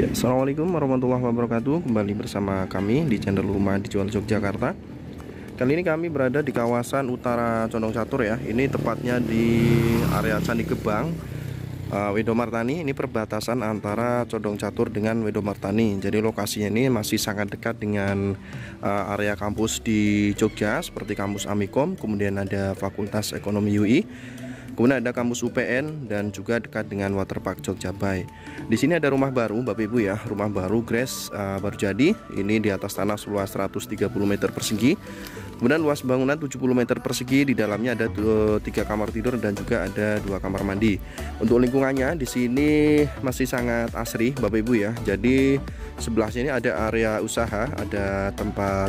Ya, Assalamualaikum warahmatullahi wabarakatuh. Kembali bersama kami di channel Rumah Dijual Yogyakarta. Kali ini kami berada di kawasan utara Condong Catur ya. Ini tepatnya di area Candi Gebang, Wedomartani. Ini perbatasan antara Condong Catur dengan Wedomartani. Jadi lokasinya ini masih sangat dekat dengan area kampus di Jogja seperti kampus Amikom, kemudian ada Fakultas Ekonomi UI. Kemudian ada kampus UPN dan juga dekat dengan Waterpark Jogja Bay. Di sini ada rumah baru, Bapak Ibu ya, rumah baru Grace baru jadi. Ini di atas tanah seluas 130 meter persegi. Kemudian luas bangunan 70 meter persegi. Di dalamnya ada 3 kamar tidur dan juga ada 2 kamar mandi. Untuk lingkungannya di sini masih sangat asri, Bapak Ibu ya. Jadi sebelah sini ada area usaha, ada tempat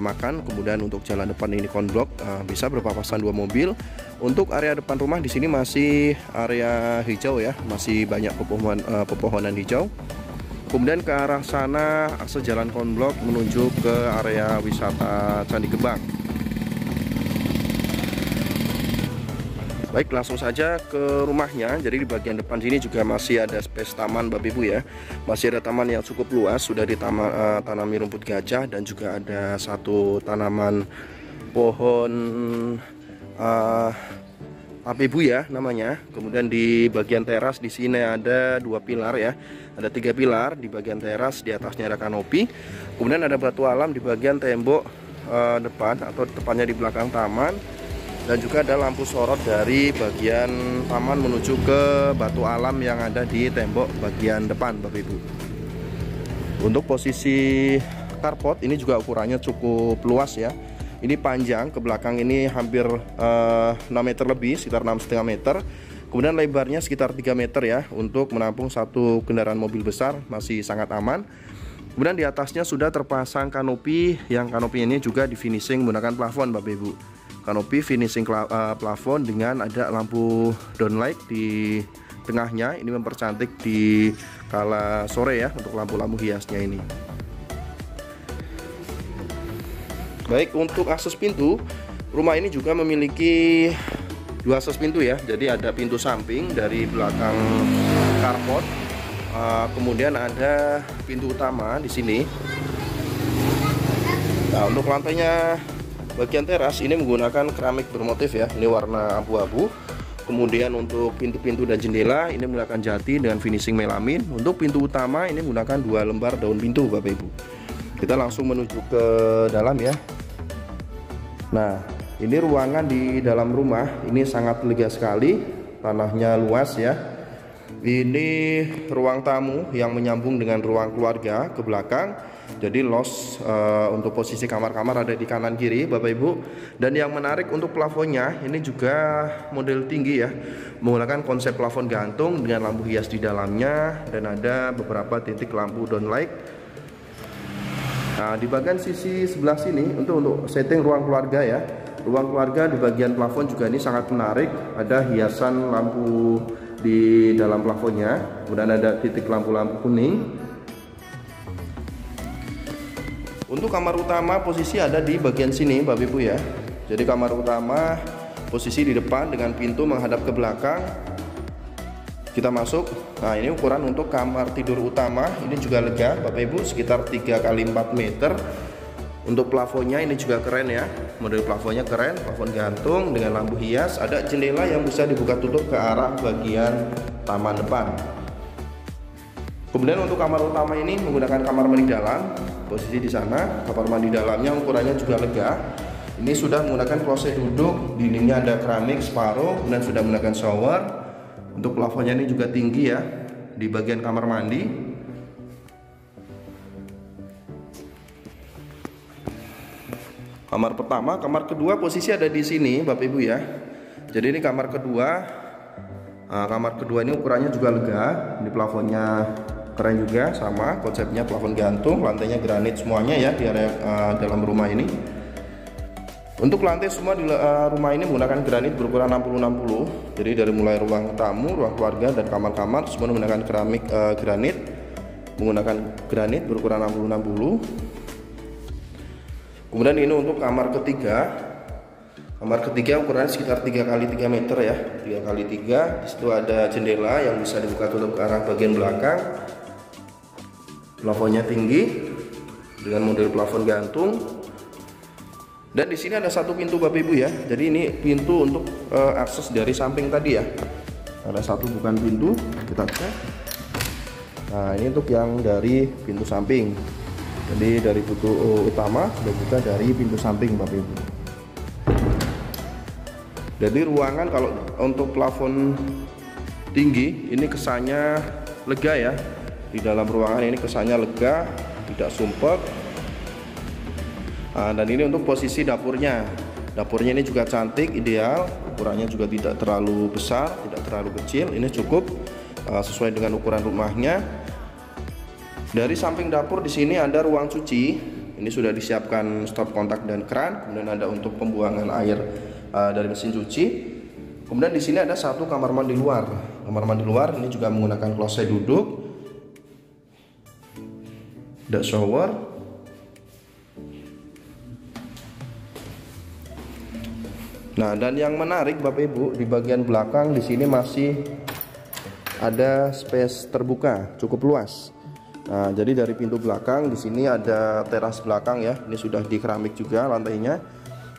makan. Kemudian untuk jalan depan ini konblok, bisa berpapasan 2 mobil. Untuk area depan rumah di sini masih area hijau ya, masih banyak pepohonan hijau. Kemudian ke arah sana akses jalan konblok menuju ke area wisata Candi Gebang. Baik, langsung saja ke rumahnya. Jadi di bagian depan sini juga masih ada space taman Bapak Ibu ya. Masih ada taman yang cukup luas, sudah ditanami rumput gajah dan juga ada satu tanaman pohon Apebu ya namanya. Kemudian di bagian teras di sini ada 2 pilar ya. Ada 3 pilar di bagian teras, di atasnya ada kanopi. Kemudian ada batu alam di bagian tembok depan atau tepatnya di belakang taman. Dan juga ada lampu sorot dari bagian taman menuju ke batu alam yang ada di tembok bagian depan Bapak Ibu. Untuk posisi carport ini juga ukurannya cukup luas ya. Ini panjang ke belakang ini hampir 6 meter lebih, sekitar 6,5 meter. Kemudian lebarnya sekitar 3 meter ya, untuk menampung satu kendaraan mobil besar, masih sangat aman. Kemudian di atasnya sudah terpasang kanopi, yang kanopi ini juga di finishing menggunakan plafon Bapak Ibu. Kanopi finishing plafon dengan ada lampu downlight di tengahnya. Ini mempercantik di kala sore ya, untuk lampu-lampu hiasnya ini. Baik, untuk akses pintu, rumah ini juga memiliki 2 akses pintu ya. Jadi ada pintu samping dari belakang carport, kemudian ada pintu utama di sini. Nah, untuk lantainya bagian teras ini menggunakan keramik bermotif ya. Ini warna abu-abu. Kemudian untuk pintu-pintu dan jendela ini menggunakan jati dengan finishing melamin. Untuk pintu utama ini menggunakan 2 lembar daun pintu Bapak Ibu. Kita langsung menuju ke dalam ya. Nah, ini ruangan di dalam rumah. Ini sangat lega sekali. Tanahnya luas ya. Ini ruang tamu yang menyambung dengan ruang keluarga ke belakang. Jadi los untuk posisi kamar-kamar ada di kanan kiri Bapak Ibu. Dan yang menarik untuk plafonnya ini juga model tinggi ya, menggunakan konsep plafon gantung dengan lampu hias di dalamnya. Dan ada beberapa titik lampu downlight. Nah, di bagian sisi sebelah sini untuk setting ruang keluarga ya. Ruang keluarga di bagian plafon juga ini sangat menarik. Ada hiasan lampu di dalam plafonnya. Kemudian ada titik lampu-lampu kuning. Untuk kamar utama posisi ada di bagian sini Bapak Ibu ya. Jadi kamar utama posisi di depan dengan pintu menghadap ke belakang. Kita masuk. Nah, ini ukuran untuk kamar tidur utama. Ini juga lega Bapak Ibu, sekitar 3 x 4 meter. Untuk plafonnya ini juga keren ya. Model plafonnya keren, plafon gantung dengan lampu hias. Ada jendela yang bisa dibuka tutup ke arah bagian taman depan. Kemudian untuk kamar utama ini menggunakan kamar mandi dalam. Posisi di sana, kamar mandi dalamnya ukurannya juga lega. Ini sudah menggunakan kloset duduk, dindingnya ada keramik separuh, dan sudah menggunakan shower. Untuk plafonnya ini juga tinggi ya di bagian kamar mandi. Kamar pertama, kamar kedua posisi ada di sini Bapak Ibu ya. Jadi ini kamar kedua. Kamar kedua ini ukurannya juga lega. Ini plafonnya keren juga, sama konsepnya plafon gantung, lantainya granit semuanya ya di area dalam rumah ini. Untuk lantai semua di rumah ini menggunakan granit berukuran 60-60. Jadi dari mulai ruang tamu, ruang keluarga, dan kamar-kamar semua menggunakan keramik granit. Menggunakan granit berukuran 60-60. Kemudian ini untuk kamar ketiga. Kamar ketiga ukurannya sekitar 3 x 3 meter ya. 3 x 3. Di situ ada jendela yang bisa dibuka tutup ke arah bagian belakang. Plafonnya tinggi dengan model plafon gantung. Dan di sini ada satu pintu Bapak Ibu ya. Jadi ini pintu untuk akses dari samping tadi ya. Ada satu bukan pintu, kita cek. Nah, ini untuk yang dari pintu samping. Jadi dari pintu utama dan juga dari pintu samping Bapak Ibu. Jadi ruangan kalau untuk plafon tinggi ini kesannya lega ya. Di dalam ruangan ini kesannya lega, tidak sumpek. Nah, dan ini untuk posisi dapurnya. Dapurnya ini juga cantik, ideal. Ukurannya juga tidak terlalu besar, tidak terlalu kecil. Ini cukup sesuai dengan ukuran rumahnya. Dari samping dapur di sini ada ruang cuci. Ini sudah disiapkan stop kontak dan keran. Kemudian ada untuk pembuangan air dari mesin cuci. Kemudian di sini ada satu kamar mandi luar. Kamar mandi luar ini juga menggunakan kloset duduk. Ada shower. Nah, dan yang menarik Bapak Ibu, di bagian belakang di sini masih ada space terbuka, cukup luas. Nah, jadi dari pintu belakang di sini ada teras belakang ya. Ini sudah di keramik juga lantainya.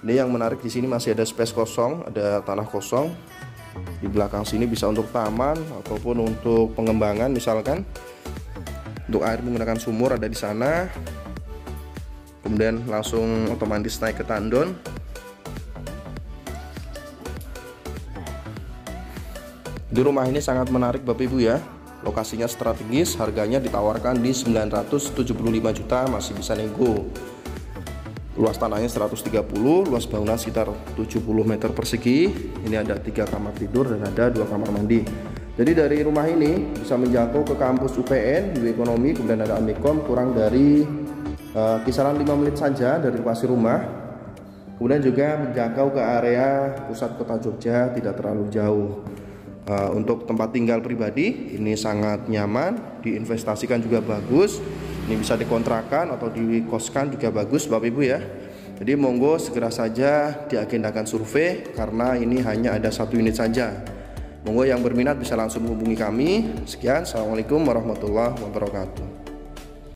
Ini yang menarik di sini masih ada space kosong, ada tanah kosong. Di belakang sini bisa untuk taman ataupun untuk pengembangan misalkan. Untuk air menggunakan sumur ada di sana. Kemudian langsung otomatis naik ke tandon. Di rumah ini sangat menarik Bapak Ibu ya. Lokasinya strategis, harganya ditawarkan di 975 juta, masih bisa nego. Luas tanahnya 130, luas bangunan sekitar 70 meter persegi. Ini ada 3 kamar tidur dan ada 2 kamar mandi. Jadi dari rumah ini bisa menjangkau ke kampus UPN, UI Ekonomi, kemudian ada Amikom, kurang dari kisaran 5 menit saja dari lokasi rumah. Kemudian juga menjangkau ke area pusat kota Jogja, tidak terlalu jauh. Untuk tempat tinggal pribadi ini sangat nyaman, diinvestasikan juga bagus. Ini bisa dikontrakan atau dikoskan juga bagus Bapak Ibu ya. Jadi monggo segera saja diagendakan survei karena ini hanya ada 1 unit saja. Monggo yang berminat bisa langsung menghubungi kami. Sekian, assalamualaikum warahmatullahi wabarakatuh.